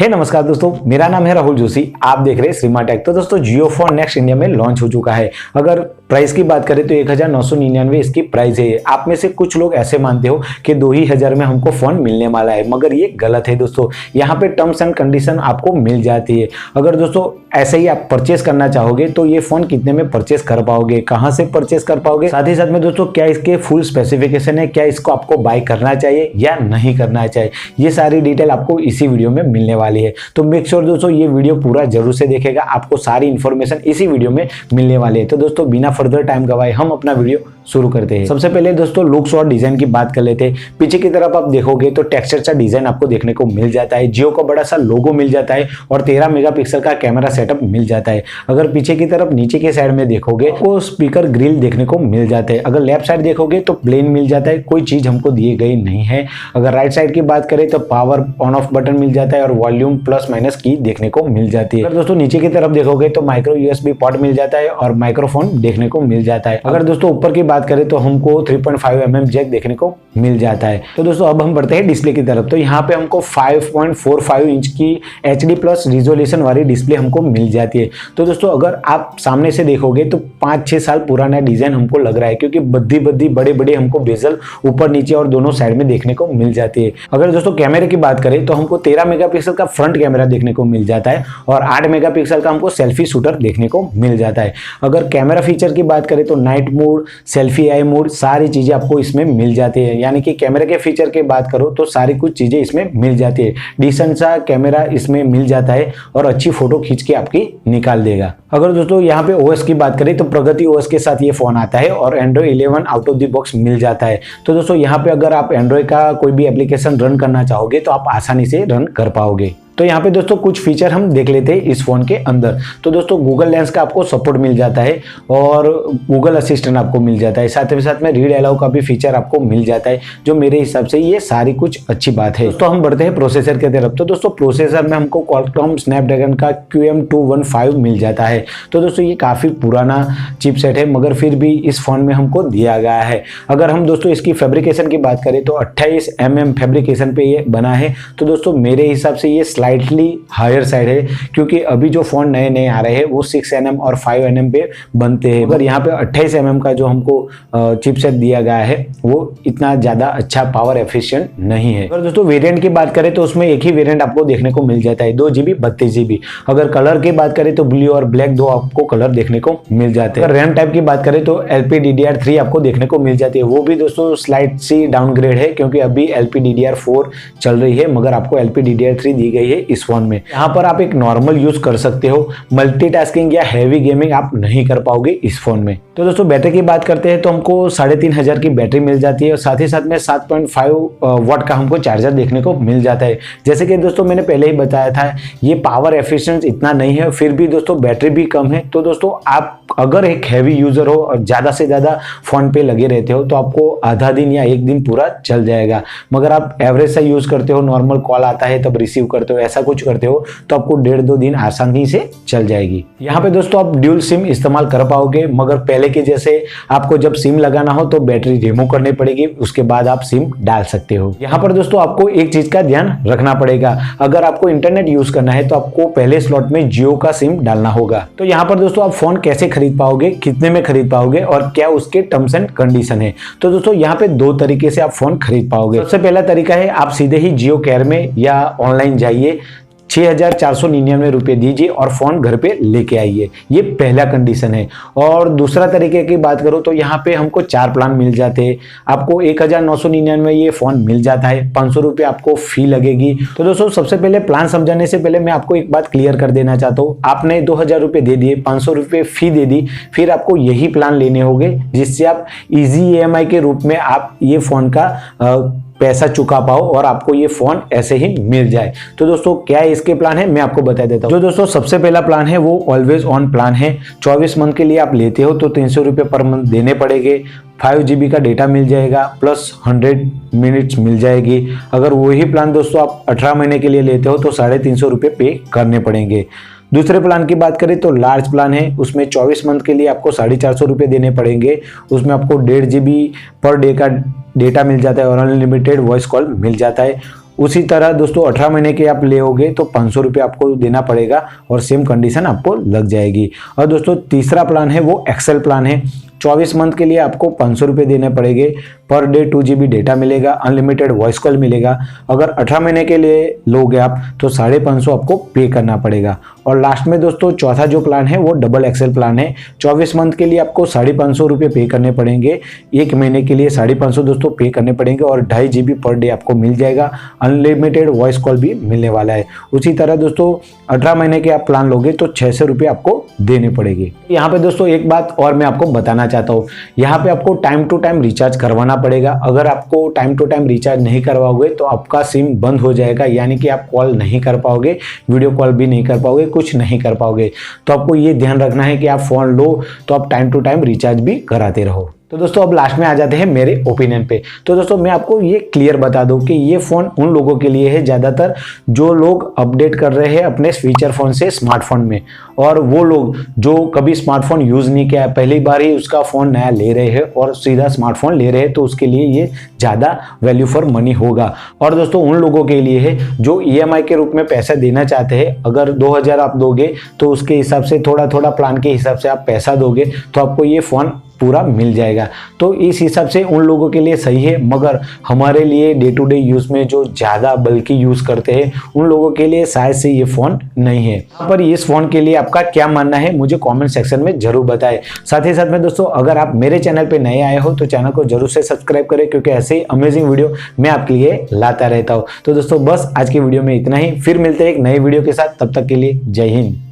हे नमस्कार दोस्तों, मेरा नाम है राहुल जोशी। आप देख रहे हैं श्रीमा टेक। तो दोस्तों जियो फोन नेक्स्ट इंडिया में लॉन्च हो चुका है। अगर प्राइस की बात करें तो 1999 इसकी प्राइस है। आप में से कुछ लोग ऐसे मानते हो कि 2000 में हमको फोन मिलने वाला है, मगर ये गलत है दोस्तों। यहाँ पे टर्म्स एंड कंडीशन आपको मिल जाती है। अगर दोस्तों ऐसे ही आप परचेस करना चाहोगे तो ये फोन कितने में परचेस कर पाओगे, कहाँ से परचेस कर पाओगे, साथ ही साथ में दोस्तों क्या इसके फुल स्पेसिफिकेशन है, क्या इसको आपको बाय करना चाहिए या नहीं करना चाहिए, ये सारी डिटेल आपको इसी वीडियो में मिलने वाली है। तो मेक श्योर दोस्तों ये वीडियो पूरा जरूर से देखेगा, आपको सारी इंफॉर्मेशन इसी वीडियो में मिलने वाली है। तो दोस्तों बिना फर्दर टाइम गवाए हम अपना वीडियो शुरू करते हैं। सबसे पहले दोस्तों लुक्स और डिजाइन की बात कर लेते हैं। पीछे की तरफ आप देखोगे तो टेक्सचर सा डिजाइन आपको देखने को मिल जाता है, जियो का बड़ा सा लोगो मिल जाता है और 13 मेगापिक्सल का कैमरा सेटअप मिल जाता है। अगर पीछे की तरफ नीचे के साइड में देखोगे तो स्पीकर ग्रिल देखने को मिल जाता है। अगर लेफ्ट साइड देखोगे तो प्लेन मिल जाता है, कोई चीज हमको दिए गई नहीं है। अगर राइट साइड की बात करें तो पावर ऑन ऑफ बटन मिल जाता है और वॉल्यूम प्लस माइनस की देखने को मिल जाती है। अगर दोस्तों नीचे की तरफ देखोगे तो माइक्रो यूएसबी पोर्ट मिल जाता है और माइक्रोफोन देखने को मिल जाता है। अगर दोस्तों ऊपर की बात करें तो हमको 3.5 mm जैक देखने को मिल जाता है। तो दोस्तों अब हम बढ़ते हैं डिस्प्ले की तरफ। तो यहाँ पे हमको 5.45 इंच की HD प्लस रिजोल्यूशन वाली डिस्प्ले हमको मिल जाती है। तो दोस्तों अगर आप सामने से देखोगे तो 5-6 साल पुराना डिजाइन हमको लग रहा है, क्योंकि बद्दी बड़े बड़े हमको बेजल ऊपर नीचे और दोनों साइड में देखने को मिल जाती है। अगर दोस्तों कैमरे की बात करें तो हमको 13 मेगापिक्सल का फ्रंट कैमरा देखने को मिल जाता है और 8 मेगापिक्सल का हमको सेल्फी शूटर देखने को मिल जाता है। अगर कैमरा फीचर की बात करें तो नाइट मोड, सेल्फी आई मोड, सारी चीजें आपको इसमें मिल जाती है। यानी कि कैमरे के फीचर की बात करो तो सारी कुछ चीजें इसमें मिल जाती है। डिसेंट सा कैमरा इसमें मिल जाता है और अच्छी फोटो खींच के आपकी निकाल देगा। अगर दोस्तों यहाँ पे ओएस की बात करें तो प्रगति ओएस के साथ ये फोन आता है और Android 11 out of the box मिल जाता है। तो दोस्तों यहाँ पे अगर आप एंड्रॉइड का कोई भी एप्लीकेशन रन करना चाहोगे तो आप आसानी से रन कर पाओगे। तो यहाँ पे दोस्तों कुछ फीचर हम देख लेते हैं इस फोन के अंदर। तो दोस्तों गूगल लेंस का आपको सपोर्ट मिल जाता है और गूगल असिस्टेंट आपको मिल जाता है। साथ ही साथ में रीड अलाउ का भी फीचर आपको मिल जाता है, जो मेरे हिसाब से ये सारी कुछ अच्छी बात है। तो हम बढ़ते हैं प्रोसेसर की तरफ। तो दोस्तों प्रोसेसर में हमको क्वालकॉम स्नैपड्रैगन का QM215 मिल जाता है। तो दोस्तों ये काफी पुराना चिपसेट है, मगर फिर भी इस फोन में हमको दिया गया है। अगर हम दोस्तों इसकी फैब्रिकेशन की बात करें तो 28 mm फैब्रिकेशन पे ये बना है। तो दोस्तों मेरे हिसाब से ये स्लाइटली हायर साइड है, क्योंकि अभी जो फोन नए नए आ रहे हैं वो 6 mm और 5 mm पे बनते हैं। अगर यहाँ पे 28 mm का जो हमको चिपसेट दिया गया है वो इतना ज्यादा अच्छा पावर एफिशिएंट नहीं है। अगर दोस्तों वेरिएंट की बात करें तो उसमें एक ही वेरिएंट आपको देखने को मिल जाता है, 2GB 32GB। अगर कलर की बात करें तो ब्लू और ब्लैक दो आपको कलर देखने को मिल जाते हैं। अगर रैम टाइप की बात करें तो LPDDR3 आपको देखने को मिल जाती है। वो भी दोस्तों स्लाइट सी डाउनग्रेड है, क्योंकि अभी LPDDR4 चल रही है, मगर आपको LPDDR3 दी गई है इस फोन में। यहाँ पर आप एक नॉर्मल यूज कर सकते हो, मल्टीटास्किंग या हैवी गेमिंग आप नहीं कर पाओगे इस फोन में। तो दोस्तों बैटरी की बात करते हैं तो हमको 3500 की बैटरी मिल जाती है और साथ ही साथ में 7.5 वाट का हमको चार्जर देखने को मिल जाता है। जैसे कि दोस्तों मैंने पहले ही बताया था, ये पावर एफिशिएंट इतना नहीं है, फिर भी दोस्तों बैटरी भी कम है। तो दोस्तों आप अगर एक हैवी यूजर हो और ज्यादा से ज्यादा फोन पे लगे रहते हो तो आपको आधा दिन या एक दिन पूरा चल जाएगा। मगर आप एवरेज सा यूज करते हो, नॉर्मल कॉल आता है तब रिसीव करते हो, ऐसा कुछ करते हो तो आपको 1.5-2 दिन आसानी से चल जाएगी। यहाँ पे दोस्तों आप ड्यूल सिम इस्तेमाल कर पाओगे, मगर पहले के जैसे आपको जब सिम लगाना हो तो बैटरी रिमूव करनी पड़ेगी, उसके बाद आप सिम डाल सकते हो। यहाँ पर दोस्तों आपको एक चीज का ध्यान रखना पड़ेगा, अगर आपको इंटरनेट यूज करना है तो आपको पहले स्लॉट में जियो का सिम डालना होगा। तो यहाँ पर दोस्तों आप फोन कैसे खरीद पाओगे, कितने में खरीद पाओगे और क्या उसके टर्म्स एंड कंडीशन है। तो दोस्तों यहाँ पे 2 तरीके से आप फोन खरीद पाओगे। सबसे पहला तरीका है आप सीधे ही जियो केयर में या ऑनलाइन जाइए, 6499 रुपये दीजिए और फोन घर पे लेके आइए। ये पहला कंडीशन है। और दूसरा तरीके की बात करो तो यहाँ पे हमको 4 प्लान मिल जाते हैं। आपको 1999 ये फोन मिल जाता है, 500 रुपये आपको फी लगेगी। तो दोस्तों सबसे पहले प्लान समझाने से पहले मैं आपको एक बात क्लियर कर देना चाहता हूँ। आपने 2000 रुपये दे दिए, 500 रुपये फी दे दी, फिर आपको यही प्लान लेने होंगे जिससे आप इजी EMI के रूप में आप ये फोन का पैसा चुका पाओ और आपको ये फोन ऐसे ही मिल जाए। तो दोस्तों क्या इसके प्लान है मैं आपको बता देता हूँ। जो दोस्तों सबसे पहला प्लान है वो ऑलवेज ऑन प्लान है। 24 मंथ के लिए आप लेते हो तो 300 रुपये पर मंथ देने पड़ेंगे। 5GB का डेटा मिल जाएगा प्लस 100 मिनट्स मिल जाएगी। अगर वही प्लान दोस्तों आप 18 महीने के लिए लेते हो तो 350 रुपये पे करने पड़ेंगे। दूसरे प्लान की बात करें तो लार्ज प्लान है, उसमें 24 मंथ के लिए आपको 450 रुपये देने पड़ेंगे। उसमें आपको 1.5 GB पर डे का डेटा मिल जाता है और अनलिमिटेड वॉइस कॉल मिल जाता है। उसी तरह दोस्तों 18 महीने के आप लेओगे तो 500 रुपये आपको देना पड़ेगा और सेम कंडीशन आपको लग जाएगी। और दोस्तों तीसरा प्लान है वो एक्सेल प्लान है। 24 मंथ के लिए आपको 500 रुपये देने पड़ेंगे। पर डे 2 GB डेटा मिलेगा, अनलिमिटेड वॉइस कॉल मिलेगा। अगर 18 महीने के लिए लोगे आप तो 550 आपको पे करना पड़ेगा। और लास्ट में दोस्तों चौथा जो प्लान है वो डबल एक्सेल प्लान है। 24 मंथ के लिए आपको 550 रुपये पे करने पड़ेंगे, 1 महीने के लिए 550 दोस्तों पे करने पड़ेंगे और 2.5 GB पर डे आपको मिल जाएगा। अनलिमिटेड वॉइस कॉल भी मिलने वाला है। उसी तरह दोस्तों 18 महीने के आप प्लान लोगे तो 600 रुपये आपको देने पड़ेंगे। यहाँ पे दोस्तों एक बात और मैं आपको बताना चाहता हूँ, यहाँ पे आपको टाइम टू टाइम रिचार्ज करवाना पड़ेगा। अगर आपको टाइम टू टाइम रिचार्ज नहीं करवाओगे तो आपका सिम बंद हो जाएगा, यानी कि आप कॉल नहीं कर पाओगे, वीडियो कॉल भी नहीं कर पाओगे, कुछ नहीं कर पाओगे। तो आपको ये ध्यान रखना है कि आप फोन लो तो आप टाइम टू टाइम रिचार्ज भी कराते रहो। तो दोस्तों अब लास्ट में आ जाते हैं मेरे ओपिनियन पे। तो दोस्तों मैं आपको ये क्लियर बता दूं कि ये फ़ोन उन लोगों के लिए है ज़्यादातर जो लोग अपडेट कर रहे हैं अपने फीचर फ़ोन से स्मार्टफोन में, और वो लोग जो कभी स्मार्टफोन यूज़ नहीं किया है, पहली बार ही उसका फ़ोन नया ले रहे हैं और सीधा स्मार्टफोन ले रहे हैं, तो उसके लिए ये ज़्यादा वैल्यू फॉर मनी होगा। और दोस्तों उन लोगों के लिए है जो EMI के रूप में पैसा देना चाहते हैं। अगर 2000 आप दोगे तो उसके हिसाब से थोड़ा थोड़ा प्लान के हिसाब से आप पैसा दोगे तो आपको ये फ़ोन पूरा मिल जाएगा। तो इस हिसाब से उन लोगों के लिए सही है, मगर हमारे लिए डे टू डे यूज़ में जो ज़्यादा बल्कि यूज़ करते हैं उन लोगों के लिए शायद से ये फ़ोन नहीं है। यहाँ पर इस फ़ोन के लिए आपका क्या मानना है मुझे कमेंट सेक्शन में जरूर बताएं। साथ ही साथ में दोस्तों अगर आप मेरे चैनल पे नए आए हो तो चैनल को जरूर से सब्सक्राइब करें, क्योंकि ऐसे ही अमेजिंग वीडियो मैं आपके लिए लाता रहता हूँ। तो दोस्तों बस आज की वीडियो में इतना ही, फिर मिलते हैं एक नई वीडियो के साथ, तब तक के लिए जय हिंद।